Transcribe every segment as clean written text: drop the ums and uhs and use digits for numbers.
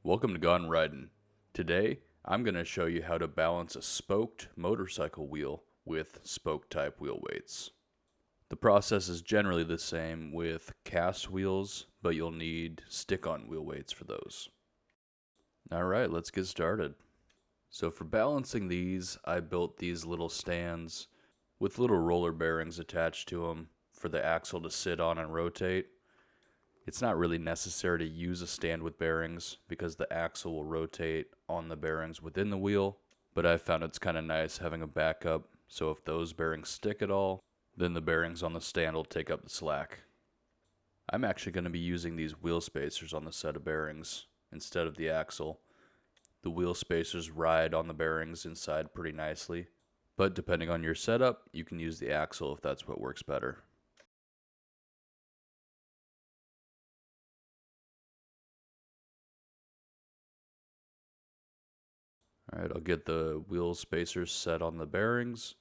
Welcome to Gone Riding. Today, I'm going to show you how to balance a spoked motorcycle wheel with spoke type wheel weights. The process is generally the same with cast wheels, but you'll need stick-on wheel weights for those. Alright, let's get started. So for balancing these, I built these little stands with little roller bearings attached to them for the axle to sit on and rotate. It's not really necessary to use a stand with bearings because the axle will rotate on the bearings within the wheel, but I found it's kind of nice having a backup, so if those bearings stick at all, then the bearings on the stand will take up the slack. I'm actually going to be using these wheel spacers on the set of bearings instead of the axle. The wheel spacers ride on the bearings inside pretty nicely, but depending on your setup, you can use the axle if that's what works better. Alright, I'll get the wheel spacers set on the bearings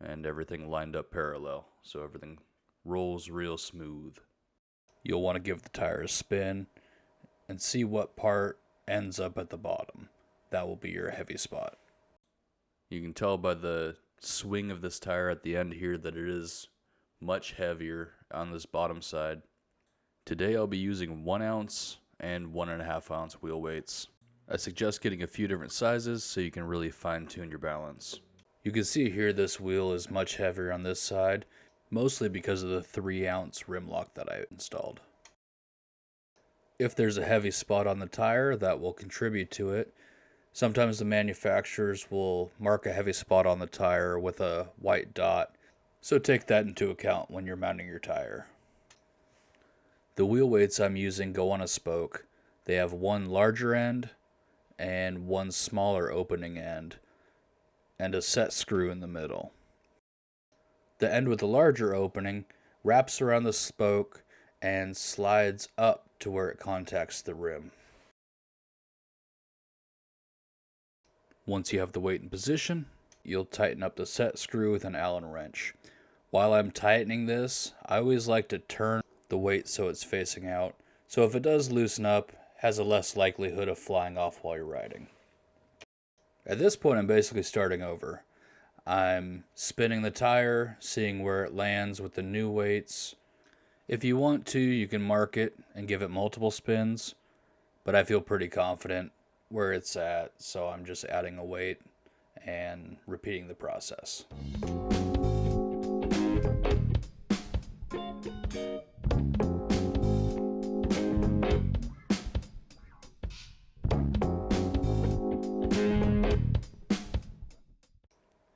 and everything lined up parallel so everything rolls real smooth. You'll want to give the tire a spin and see what part ends up at the bottom. That will be your heavy spot. You can tell by the swing of this tire at the end here that it is much heavier on this bottom side. Today I'll be using 1 ounce and 1.5 ounce wheel weights. I suggest getting a few different sizes so you can really fine-tune your balance. You can see here this wheel is much heavier on this side, mostly because of the 3 ounce rim lock that I installed. If there's a heavy spot on the tire, that will contribute to it. Sometimes the manufacturers will mark a heavy spot on the tire with a white dot, so take that into account when you're mounting your tire. The wheel weights I'm using go on a spoke. They have one larger end and one smaller opening end, and a set screw in the middle. The end with the larger opening wraps around the spoke and slides up to where it contacts the rim. Once you have the weight in position, you'll tighten up the set screw with an Allen wrench. While I'm tightening this, I always like to turn the weight so it's facing out, so if it does loosen up, has a less likelihood of flying off while you're riding. At this point, I'm basically starting over. I'm spinning the tire, seeing where it lands with the new weights. If you want to, you can mark it and give it multiple spins, but I feel pretty confident where it's at, so I'm just adding a weight and repeating the process.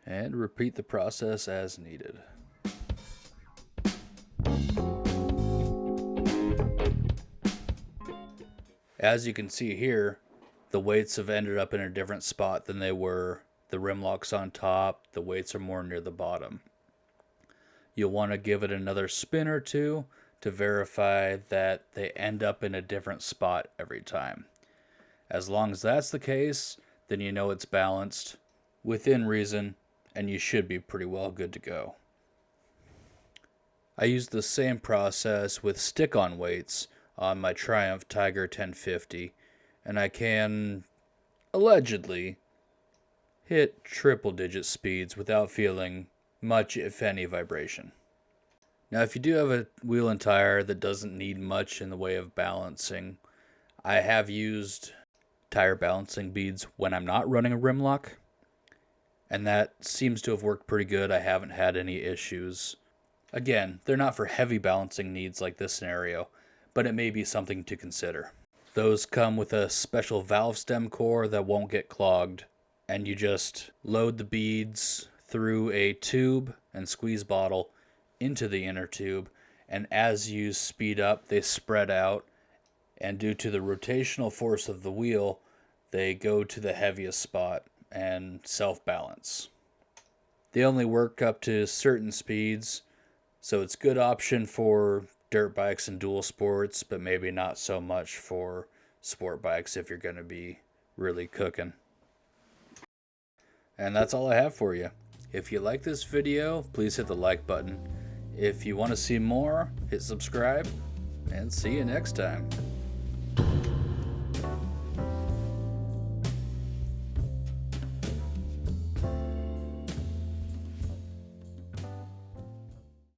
And repeat the process as needed. As you can see here, the weights have ended up in a different spot than they were. The rim lock's on top, the weights are more near the bottom. You'll want to give it another spin or two to verify that they end up in a different spot every time. As long as that's the case, then you know it's balanced within reason, and you should be pretty well good to go. I used the same process with stick-on weights on my Triumph Tiger 1050, and I can allegedly hit triple-digit speeds without feeling much, if any, vibration. Now, if you do have a wheel and tire that doesn't need much in the way of balancing, I have used tire balancing beads when I'm not running a rim lock, and that seems to have worked pretty good. I haven't had any issues. Again, they're not for heavy balancing needs like this scenario, but it may be something to consider. Those come with a special valve stem core that won't get clogged, and you just load the beads through a tube and squeeze bottle into the inner tube, and as you speed up, they spread out, and due to the rotational force of the wheel, they go to the heaviest spot and self-balance. They only work up to certain speeds, so it's a good option for dirt bikes and dual sports, but maybe not so much for sport bikes if you're going to be really cooking. And that's all I have for you. If you like this video, please hit the like button. If you want to see more, hit subscribe, and see you next time.